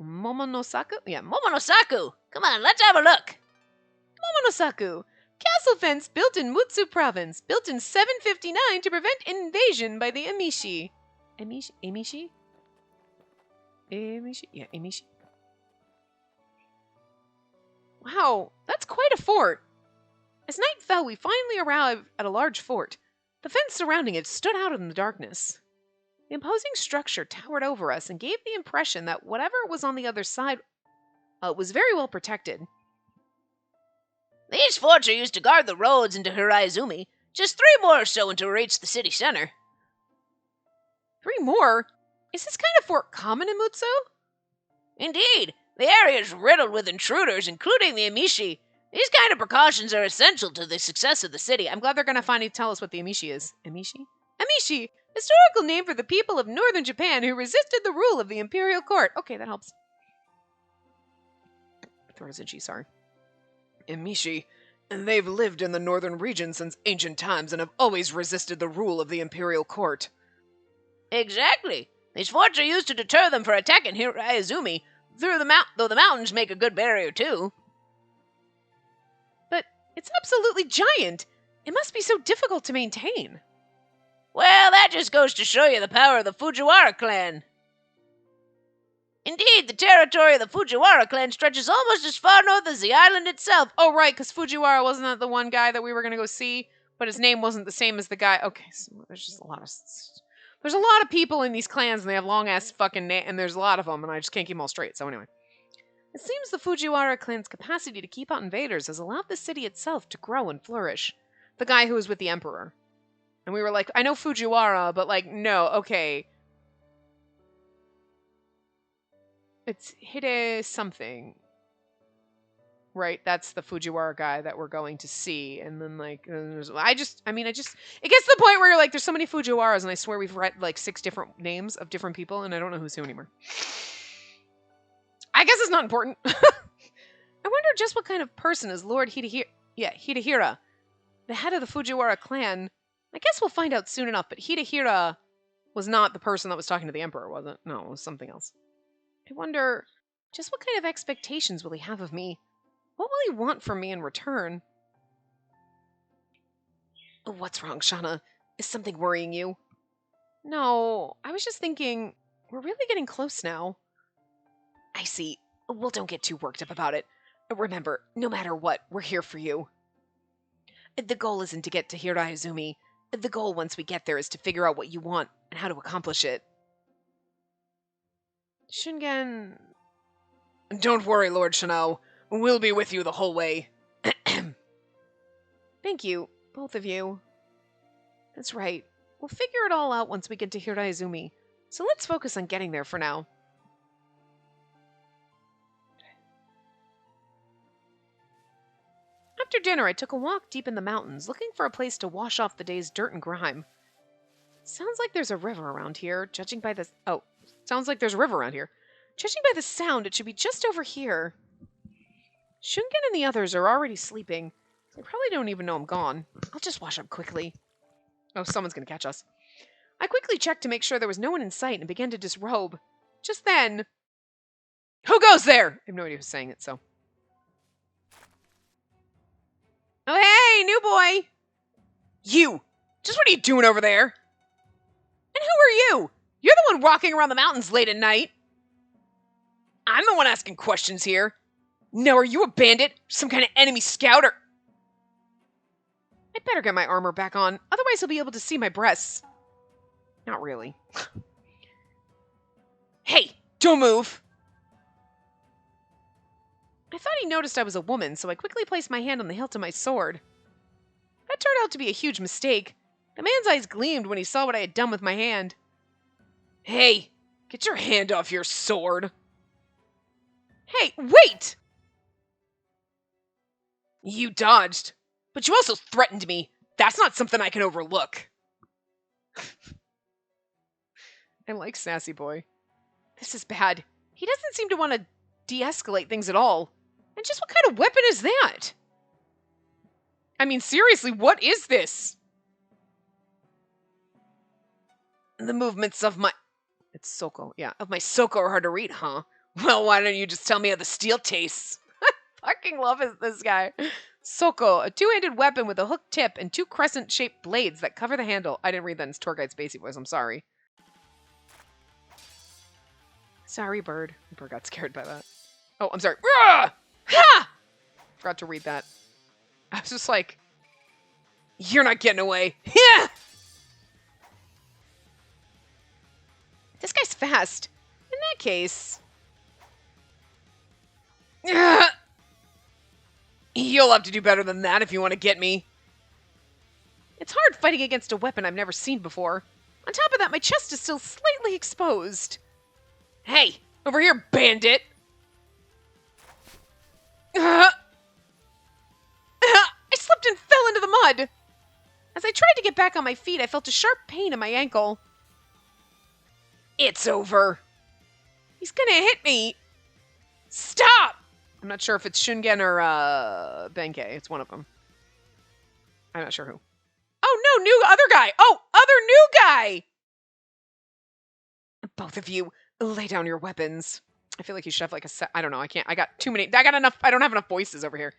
Momonosaku? Yeah, Momonosaku. Come on, let's have a look. Momonosaku. Castle fence built in Mutsu Province. Built in 759 to prevent invasion by the emishi. Emishi? Emishi? Emishi? Yeah, emishi. Wow, that's quite a fort. As night fell, we finally arrived at a large fort. The fence surrounding it stood out in the darkness. The imposing structure towered over us and gave the impression that whatever was on the other side was very well protected. These forts are used to guard the roads into Hiraizumi. Just 3 more or so until we reach the city center. 3 more? Is this kind of fort common in Mutsu? Indeed, the area is riddled with intruders, including the Emishi. These kind of precautions are essential to the success of the city. I'm glad they're going to finally tell us what the Emishi is. Emishi? Emishi! Historical name for the people of northern Japan who resisted the rule of the imperial court. Okay, that helps. Throzichi, sorry. Emishi. And they've lived in the northern region since ancient times and have always resisted the rule of the imperial court. Exactly. These forts are used to deter them from attacking Hiraizumi, though the mountains make a good barrier too. But it's absolutely giant. It must be so difficult to maintain. Well, that just goes to show you the power of the Fujiwara clan. Indeed, the territory of the Fujiwara clan stretches almost as far north as the island itself. Oh, right, because Fujiwara wasn't that the one guy that we were going to go see, but his name wasn't the same as the guy. Okay, so there's just a lot of people in these clans, and they have long-ass fucking names, and there's a lot of them, and I just can't keep them all straight. So anyway. It seems the Fujiwara clan's capacity to keep out invaders has allowed the city itself to grow and flourish. The guy who was with the emperor. And we were like, I know Fujiwara, but like, no, okay. It's Hide something. Right, that's the Fujiwara guy that we're going to see. And then, like, it gets to the point where you're like, there's so many Fujiwaras, and I swear we've read, like, 6 different names of different people, and I don't know who's who anymore. I guess it's not important. I wonder just what kind of person is Lord Hidehira, the head of the Fujiwara clan. I guess we'll find out soon enough, but Hidehira was not the person that was talking to the emperor, was it? No, it was something else. I wonder, just what kind of expectations will he have of me? What will he want from me in return? Oh, what's wrong, Shauna? Is something worrying you? No, I was just thinking, we're really getting close now. I see. Well, don't get too worked up about it. Remember, no matter what, we're here for you. The goal isn't to get to Hiraizumi. The goal once we get there is to figure out what you want and how to accomplish it. Shingen... Don't worry, Lord Shano. We'll be with you the whole way. Thank you, both of you. That's right. We'll figure it all out once we get to Hiraizumi. So let's focus on getting there for now. After dinner, I took a walk deep in the mountains, looking for a place to wash off the day's dirt and grime. Sounds like there's a river around here, judging by the... Oh, sounds like there's a river around here. Judging by the sound, it should be just over here. Shungen and the others are already sleeping. They probably don't even know I'm gone. I'll just wash up quickly. Oh, someone's gonna catch us. I quickly checked to make sure there was no one in sight and began to disrobe. Just then... Who goes there? I have no idea who's saying it, so... Oh, hey, new boy! You! Just what are you doing over there? And who are you? You're the one walking around the mountains late at night. I'm the one asking questions here. No, are you a bandit? Some kind of enemy scout or... I'd better get my armor back on, otherwise he'll be able to see my breasts. Not really. Hey, don't move! I thought he noticed I was a woman, so I quickly placed my hand on the hilt of my sword. That turned out to be a huge mistake. The man's eyes gleamed when he saw what I had done with my hand. Hey, get your hand off your sword. Hey, wait! You dodged, but you also threatened me. That's not something I can overlook. I like Sassy Boy. This is bad. He doesn't seem to want to de-escalate things at all. And just what kind of weapon is that? I mean, seriously, what is this? The movements of my... It's Soko. Yeah, of my Soko are hard to read, huh? Well, why don't you just tell me how the steel tastes? Fucking love this guy. Soko, a two-handed weapon with a hooked tip and 2 crescent-shaped blades that cover the handle. I didn't read that in Tour Guide Spacey voice, I'm sorry. Sorry, bird. The bird got scared by that. Oh, I'm sorry. Rah! Ha! forgot to read that. I was just like, you're not getting away. Yeah! This guy's fast. In that case... You'll have to do better than that if you want to get me. It's hard fighting against a weapon I've never seen before. On top of that, my chest is still slightly exposed. Hey, over here, bandit! I slipped and fell into the mud! As I tried to get back on my feet, I felt a sharp pain in my ankle. It's over. He's gonna hit me. Stop! I'm not sure if it's Shungen or Benkei. It's one of them. I'm not sure who. Oh, no, new other guy. Oh, other new guy. Both of you, lay down your weapons. I feel like you should have like a set. I don't know. I can't. I got too many. I got enough. I don't have enough voices over here.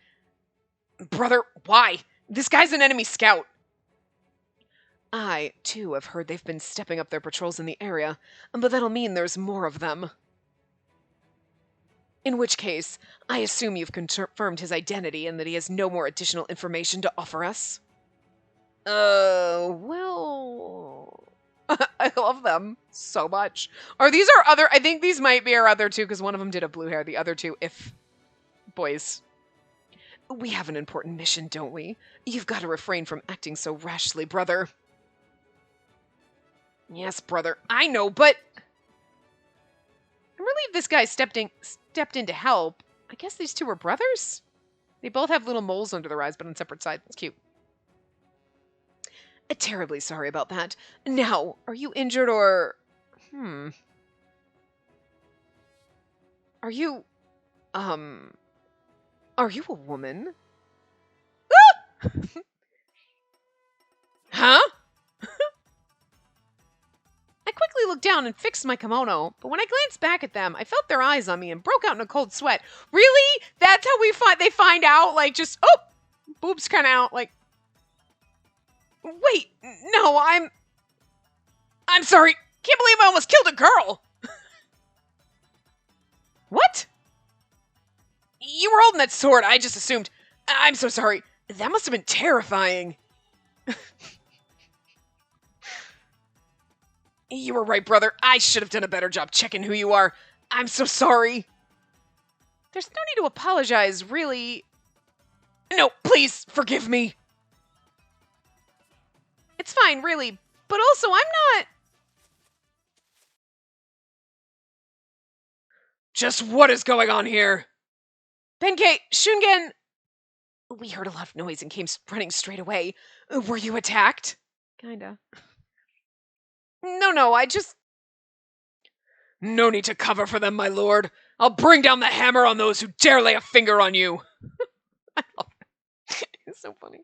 Brother, why? This guy's an enemy scout. I, too, have heard they've been stepping up their patrols in the area, but that'll mean there's more of them. In which case, I assume you've confirmed his identity and that he has no more additional information to offer us? Well... I love them so much. Are these our other... I think these might be our other two, because one of them did have blue hair. The other two, if... Boys. We have an important mission, don't we? You've got to refrain from acting so rashly, brother. Yes, brother. I know, but... I'm relieved this guy stepped in to help. I guess these two are brothers? They both have little moles under their eyes, but on separate sides. That's cute. Terribly sorry about that. Now, are you injured or... Are you... Are you a woman? Ah! Huh? I quickly looked down and fixed my kimono, but when I glanced back at them, I felt their eyes on me and broke out in a cold sweat. Really? That's how they find out? Like, just, oh! Boobs kind of out, like... Wait, no, I'm sorry. Can't believe I almost killed a girl. What? You were holding that sword. I just assumed. I'm so sorry. That must have been terrifying. You were right, brother. I should have done a better job checking who you are. I'm so sorry. There's no need to apologize, really. No, please, forgive me. It's fine, really. But also, I'm not... Just what is going on here? Benkei, Shungen... We heard a lot of noise and came running straight away. Were you attacked? Kinda. No, I just... No need to cover for them, my lord. I'll bring down the hammer on those who dare lay a finger on you. I love it. It's so funny.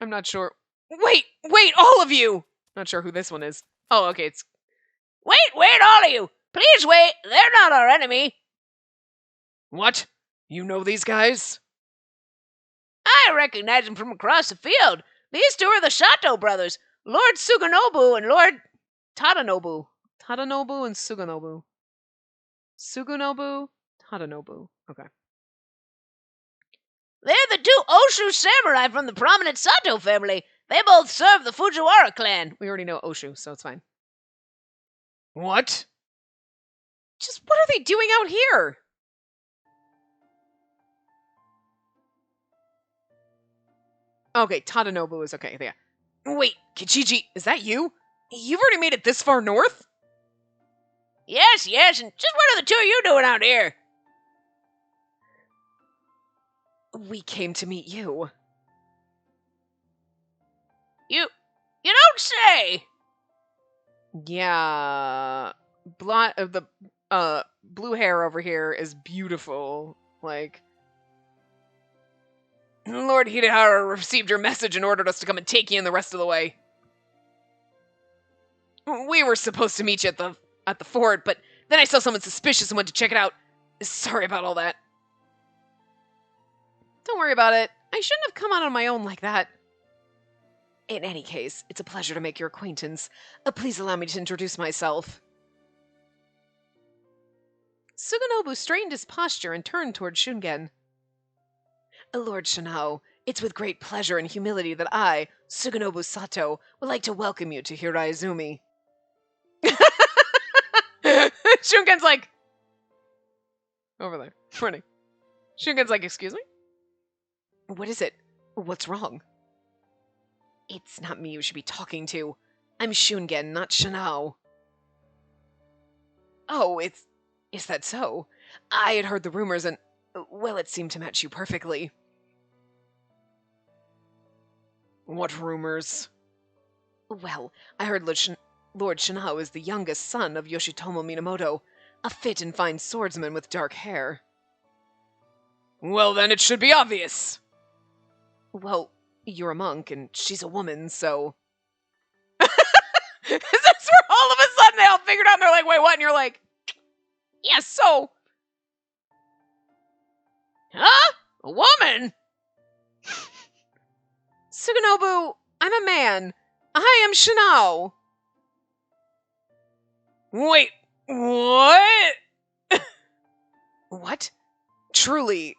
I'm not sure... Wait, all of you! Not sure who this one is. Oh, okay, it's... Wait, all of you! Please wait, they're not our enemy. What? You know these guys? I recognize them from across the field. These two are the Sato brothers, Lord Suganobu and Lord Tadanobu. Tadanobu and Suganobu. Suganobu, Tadanobu. Okay. They're the two Oshu samurai from the prominent Sato family. They both serve the Fujiwara clan. We already know Oshu, so it's fine. What? Just what are they doing out here? Okay, Tadanobu is okay. Yeah. Wait, Kichiji, is that you? You've already made it this far north? Yes, and just what are the two of you doing out here? We came to meet you. You don't say! Yeah. The blue hair over here is beautiful. Like, Lord Hidehara received your message and ordered us to come and take you in the rest of the way. We were supposed to meet you at the fort, but then I saw someone suspicious and went to check it out. Sorry about all that. Don't worry about it. I shouldn't have come out on my own like that. In any case, it's a pleasure to make your acquaintance. Please allow me to introduce myself. Suganobu straightened his posture and turned toward Shungen. Lord Shinao, it's with great pleasure and humility that I, Suginobu Sato, would like to welcome you to Hiraizumi. Shunken's like, over there, running. Shunken's like, excuse me? What is it? What's wrong? It's not me you should be talking to. I'm Shungen, not Shinao. Oh, is that so? I had heard the rumors and, well, it seemed to match you perfectly. What rumors? Well, I heard Lord Shinao is the youngest son of Yoshitomo Minamoto, a fit and fine swordsman with dark hair. Well, then it should be obvious. Well, you're a monk and she's a woman, so... Is this where all of a sudden they all figured out and they're like, wait, what? And you're like, yeah, so... Huh? A woman? Suginobu, I'm a man. I am Shinao. Wait, what? What? Truly?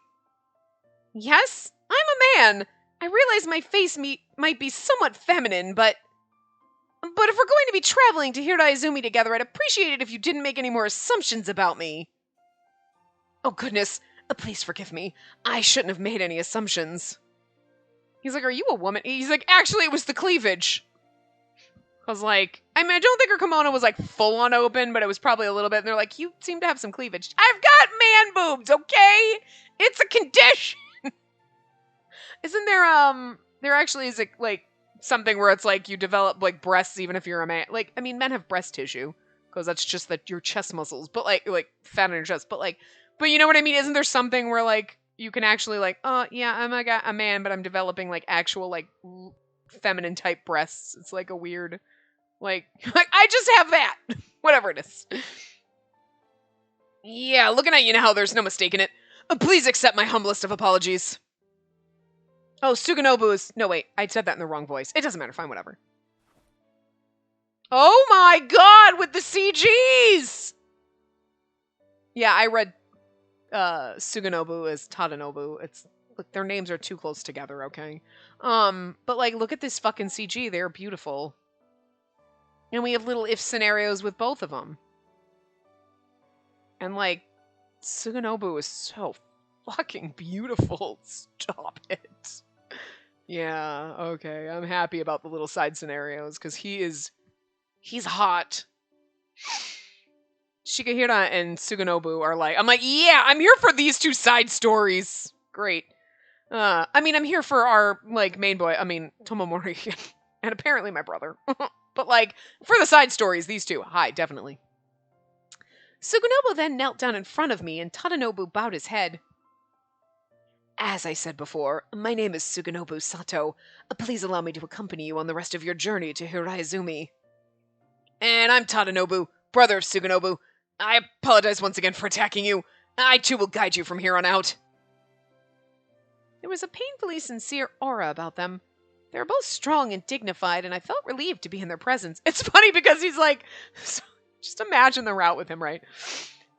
Yes, I'm a man. I realize my face might be somewhat feminine, but if we're going to be traveling to Hiraizumi together, I'd appreciate it if you didn't make any more assumptions about me. Oh goodness, please forgive me. I shouldn't have made any assumptions. He's like, are you a woman? He's like, actually, it was the cleavage. Cause like, I mean, I don't think her kimono was like full on open, but it was probably a little bit. And they're like, you seem to have some cleavage. I've got man boobs, okay? It's a condition. Isn't there actually is like something where it's like you develop like breasts even if you're a man? Like, I mean, men have breast tissue because that's just that your chest muscles, but like fat on your chest. But you know what I mean? Isn't there something where like you can actually like, oh yeah, I'm a man, but I'm developing like actual like feminine type breasts. It's like a weird, like I just have that. Whatever it is. Yeah, looking at you now, there's no mistaking it. Please accept my humblest of apologies. Oh, Suginobu is... No, wait. I said that in the wrong voice. It doesn't matter. Fine, whatever. Oh my god, with the CGs! Yeah, I read Suginobu as Tadanobu. It's... Look, their names are too close together, okay? But, like, look at this fucking CG. They're beautiful. And we have little if scenarios with both of them. And, like, Suginobu is so fucking beautiful. Stop it. Yeah, okay. I'm happy about the little side scenarios, because he's hot. Shikahira and Suginobu are like, I'm like, yeah, I'm here for these two side stories. Great. I mean, I'm here for our, like, main boy, Tomomori, and apparently my brother. But, like, for the side stories, these two, hi, definitely. Suginobu then knelt down in front of me, and Tadanobu bowed his head. As I said before, my name is Suginobu Sato. Please allow me to accompany you on the rest of your journey to Hiraizumi. And I'm Tadanobu, brother of Suginobu. I apologize once again for attacking you. I too will guide you from here on out. There was a painfully sincere aura about them. They were both strong and dignified, and I felt relieved to be in their presence. It's funny because he's like, just imagine the route with him, right?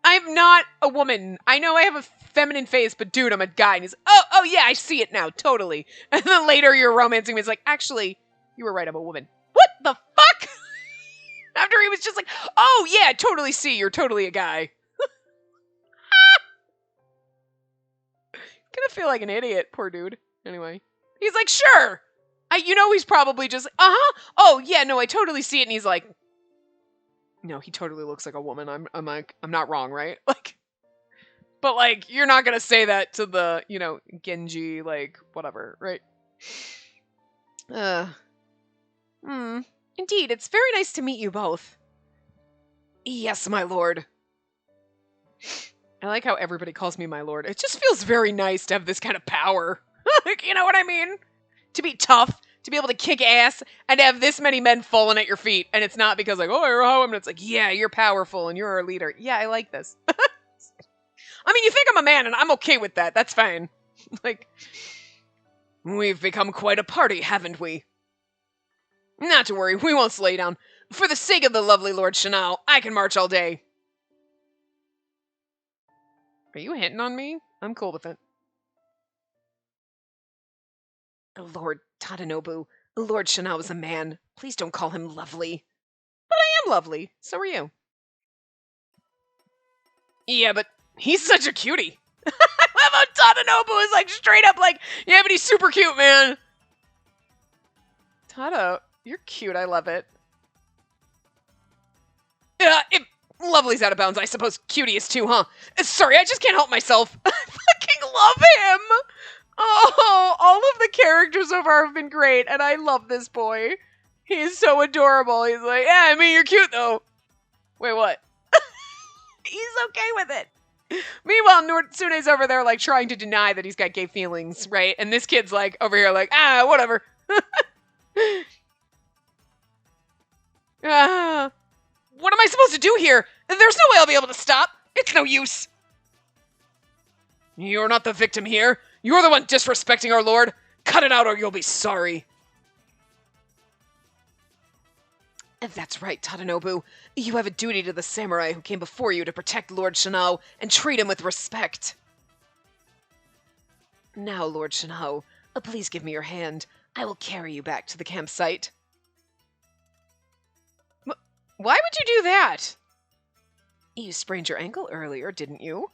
I'm not a woman. I know I have a feminine face, but dude, I'm a guy. And he's, oh yeah, I see it now, totally. And then later you're romancing me. It's like, actually, you were right, I'm a woman. What the fuck? After he was just like, oh yeah, I totally see, you're totally a guy. Gonna feel like an idiot, poor dude. Anyway, he's like, sure. He's probably just, oh yeah, no, I totally see it. And he's like, no, he totally looks like a woman. I'm like, I'm not wrong, right? Like, but like, you're not gonna say that to the, Genji, like, whatever, right? Indeed, it's very nice to meet you both. Yes, my lord. I like how everybody calls me my lord. It just feels very nice to have this kind of power. Like, you know what I mean? To be tough, to be able to kick ass, and to have this many men falling at your feet. And it's not because like, oh, you're a woman. It's like, yeah, you're powerful and you're our leader. Yeah, I like this. I mean, you think I'm a man and I'm okay with that. That's fine. Like, we've become quite a party, haven't we? Not to worry, we won't slow you down. For the sake of the lovely Lord Shinao, I can march all day. Are you hitting on me? I'm cool with it. Lord Tadanobu, Lord Shanao is a man. Please don't call him lovely. But I am lovely. So are you. Yeah, but he's such a cutie. How about Tadanobu is like straight up like, yeah, but he's super cute, man. Tada, you're cute. I love it. If lovely's out of bounds, I suppose cutie is too, huh? Sorry, I just can't help myself. I fucking love him. Oh, all of the characters so far have been great, and I love this boy. He's so adorable. He's like, yeah, I mean, you're cute, though. Wait, what? He's okay with it. Meanwhile, Nortsune's over there, like, trying to deny that he's got gay feelings, right? And this kid's, like, over here, like, whatever. What am I supposed to do here? There's no way I'll be able to stop. It's no use. You're not the victim here. You're the one disrespecting our lord. Cut it out or you'll be sorry. That's right, Tadanobu. You have a duty to the samurai who came before you to protect Lord Shanao and treat him with respect. Now, Lord Shanao, please give me your hand. I will carry you back to the campsite. Why would you do that? You sprained your ankle earlier, didn't you?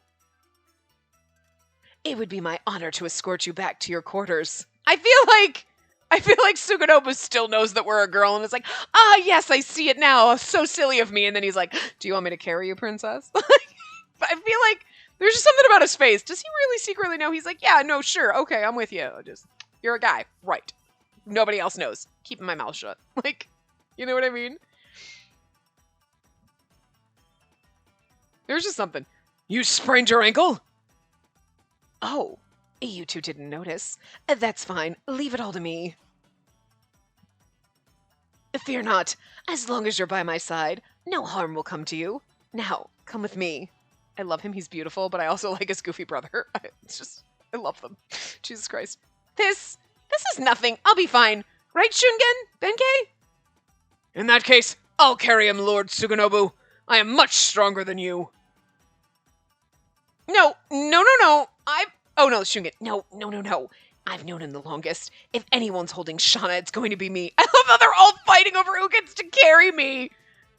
It would be my honor to escort you back to your quarters. I feel like Suganobu still knows that we're a girl and is like, yes, I see it now. So silly of me. And then he's like, do you want me to carry you, princess? I feel like there's just something about his face. Does he really secretly know? He's like, yeah, no, sure. Okay, I'm with you. You're a guy. Right. Nobody else knows. Keeping my mouth shut. Like, you know what I mean? There's just something. You sprained your ankle? Oh, you two didn't notice. That's fine. Leave it all to me. Fear not. As long as you're by my side, no harm will come to you. Now, come with me. I love him. He's beautiful, but I also like his goofy brother. I love them. Jesus Christ. This is nothing. I'll be fine. Right, Shungen? Benkei? In that case, I'll carry him, Lord Suganobu. I am much stronger than you. No. Oh no, Shungen. No. I've known him the longest. If anyone's holding Shauna, it's going to be me. I love how they're all fighting over who gets to carry me.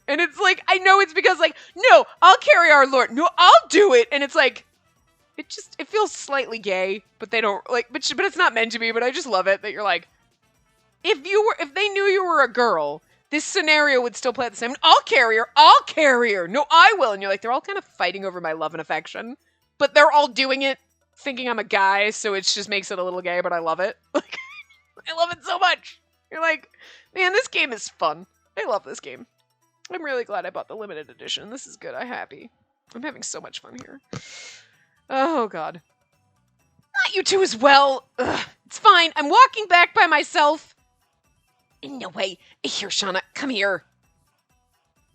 And it's like, I know it's because like, no, I'll carry our lord. No, I'll do it. And it's like, it feels slightly gay, but they don't like, but it's not meant to be, but I just love it that you're like, if they knew you were a girl, this scenario would still play out the same. I'll carry her. No, I will. And you're like, they're all kind of fighting over my love and affection, but they're all doing it thinking I'm a guy, so it just makes it a little gay, but I love it. Like, I love it so much. You're like, man, this game is fun. I love this game. I'm really glad I bought the limited edition. This is good. I'm happy. I'm having so much fun here. Oh, God. Not you two as well. Ugh, it's fine. I'm walking back by myself. No way. Here, Shauna. Come here.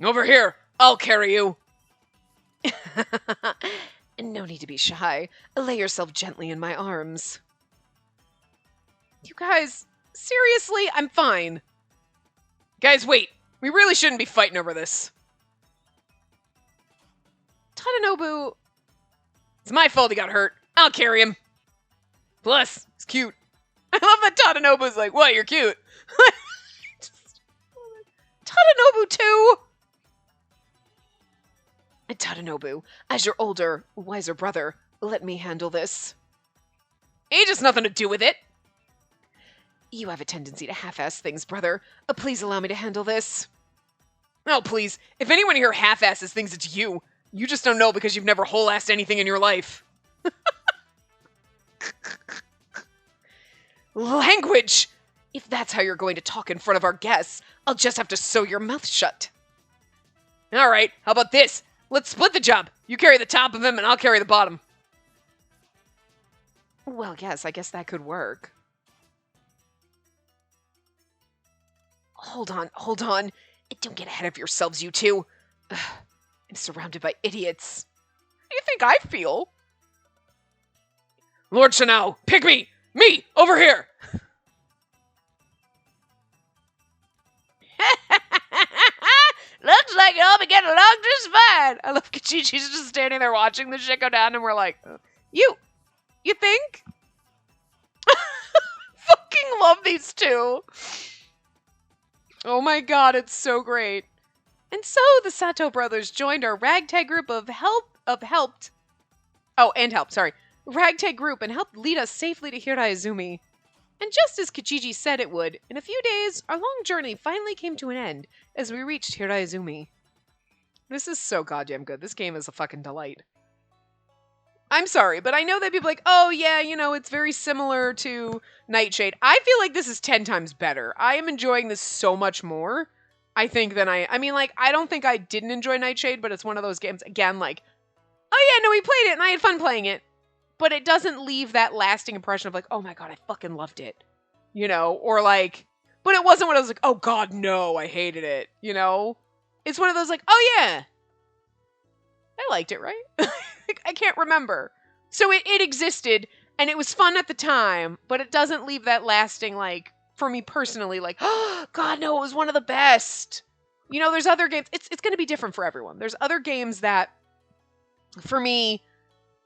Over here. I'll carry you. No need to be shy. Lay yourself gently in my arms. You guys, seriously? I'm fine. Guys, wait. We really shouldn't be fighting over this. Tadanobu. It's my fault he got hurt. I'll carry him. Plus, he's cute. I love that Tadanobu's like, what, you're cute? Tadanobu too! Tadanobu, as your older, wiser brother, let me handle this. Age has nothing to do with it. You have a tendency to half-ass things, brother. Please allow me to handle this. Oh, please. If anyone here half-asses things, it's you. You just don't know because you've never whole-assed anything in your life. Language! If that's how you're going to talk in front of our guests, I'll just have to sew your mouth shut. All right, how about this? Let's split the job. You carry the top of him, and I'll carry the bottom. Well, yes, I guess that could work. Hold on. Don't get ahead of yourselves, you two. Ugh, I'm surrounded by idiots. How do you think I feel? Lord Shanao, pick me! Me! Over here! Looks like you'll be getting along just fine. I love Kachichi's just standing there watching the shit go down, and we're like, you think? Fucking love these two. Oh my god, it's so great. And so the Sato brothers joined our ragtag group ragtag group and helped lead us safely to Hiraizumi. And just as Kijiji said it would, in a few days, our long journey finally came to an end as we reached Hiraizumi. This is so goddamn good. This game is a fucking delight. I'm sorry, but I know that people are like, oh yeah, you know, it's very similar to Nightshade. I feel like this is 10 times better. I am enjoying this so much more, I think, than I mean, like, I don't think I didn't enjoy Nightshade, but it's one of those games, again, like, oh yeah, no, we played it and I had fun playing it. But it doesn't leave that lasting impression of like, oh my god, I fucking loved it. You know, or like, but it wasn't when I was like, oh god, no, I hated it. You know? It's one of those like, oh yeah, I liked it, right? I can't remember. So it existed, and it was fun at the time, but it doesn't leave that lasting, like, for me personally, like, oh god, no, it was one of the best. You know, there's other games, it's going to be different for everyone. There's other games that, for me,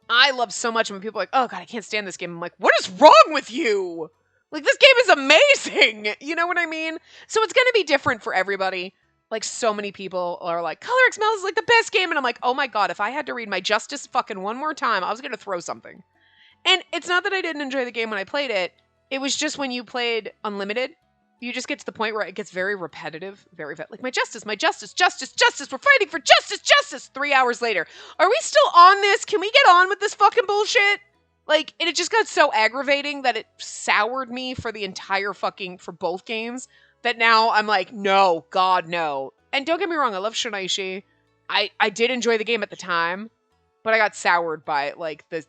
I love so much when people are like, oh god, I can't stand this game. I'm like, what is wrong with you? Like, this game is amazing. You know what I mean? So it's going to be different for everybody. Like, so many people are like, Color XML is like the best game. And I'm like, oh my god, if I had to read my Justice fucking one more time, I was going to throw something. And it's not that I didn't enjoy the game when I played it. It was just when you played Unlimited, you just get to the point where it gets very repetitive, like, my justice, justice, we're fighting for justice, 3 hours later. Are we still on this? Can we get on with this fucking bullshit? Like, and it just got so aggravating that it soured me for the entire for both games, that now I'm like, no, god, no. And don't get me wrong, I love Shunaishi. I did enjoy the game at the time, but I got soured by, like, the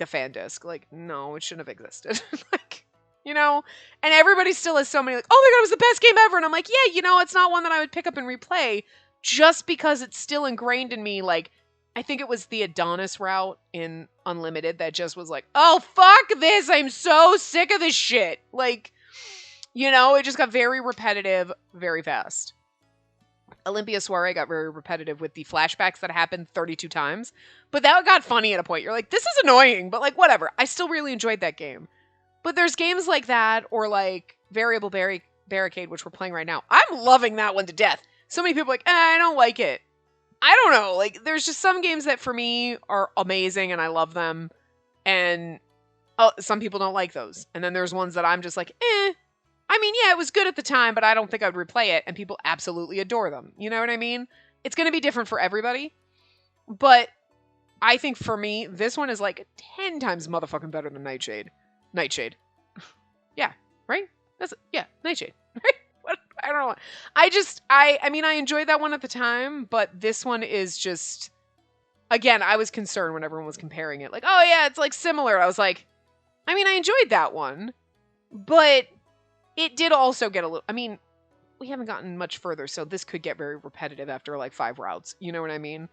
fan disc. Like, no, it shouldn't have existed. Like, you know? And everybody still has so many, like, oh my god, it was the best game ever. And I'm like, yeah, you know, it's not one that I would pick up and replay just because it's still ingrained in me. Like, I think it was the Adonis route in Unlimited that just was like, oh, fuck this. I'm so sick of this shit. Like, you know, it just got very repetitive very fast. Olympia Soiree got very repetitive with the flashbacks that happened 32 times. But that got funny at a point. You're like, this is annoying, but like, whatever. I still really enjoyed that game. But there's games like that, or like Variable Barricade, which we're playing right now. I'm loving that one to death. So many people are like, I don't like it. I don't know. Like, there's just some games that for me are amazing and I love them. And some people don't like those. And then there's ones that I'm just like, eh. I mean, yeah, it was good at the time, but I don't think I'd replay it. And people absolutely adore them. You know what I mean? It's going to be different for everybody. But I think for me, this one is like 10 times motherfucking better than Nightshade. Yeah, right? That's it. Yeah, Nightshade. Right? What? I don't know. I mean, I enjoyed that one at the time, but this one is just, again, I was concerned when everyone was comparing it. Like, oh yeah, it's like similar. I was like, I mean, I enjoyed that one, but it did also get a little, I mean, we haven't gotten much further, so this could get very repetitive after like 5 routes. You know what I mean?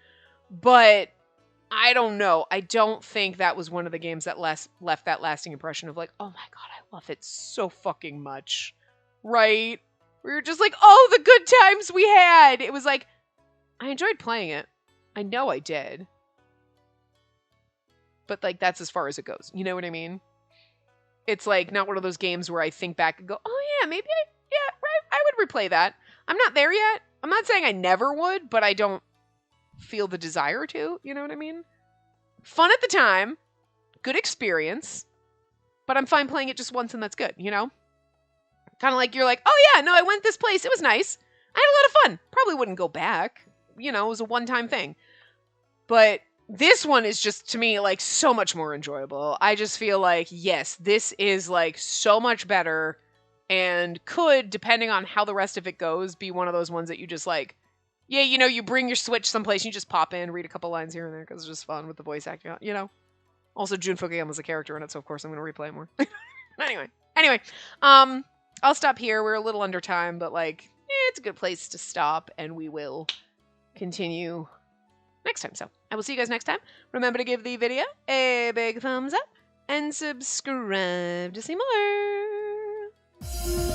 But I don't know. I don't think that was one of the games that left that lasting impression of like, oh my god, I love it so fucking much. Right? We were just like, oh, the good times we had. It was like, I enjoyed playing it. I know I did. But like, that's as far as it goes. You know what I mean? It's like not one of those games where I think back and go, oh yeah, maybe I would replay that. I'm not there yet. I'm not saying I never would, but I don't feel the desire to. You know what I mean? Fun at the time. Good experience. But I'm fine playing it just once and that's good, you know? Kind of like you're like, oh yeah, no, I went this place. It was nice. I had a lot of fun. Probably wouldn't go back. You know, it was a one-time thing. But this one is just, to me, like, so much more enjoyable. I just feel like, yes, this is, like, so much better and could, depending on how the rest of it goes, be one of those ones that you just, like, yeah, you know, you bring your Switch someplace, you just pop in, read a couple lines here and there, because it's just fun with the voice acting, you know? Also, Jun Fukuyama's a character in it, so of course I'm going to replay it more. Anyway, I'll stop here. We're a little under time, but, like, it's a good place to stop, and we will continue next time. So I will see you guys next time. Remember to give the video a big thumbs up and subscribe to see more.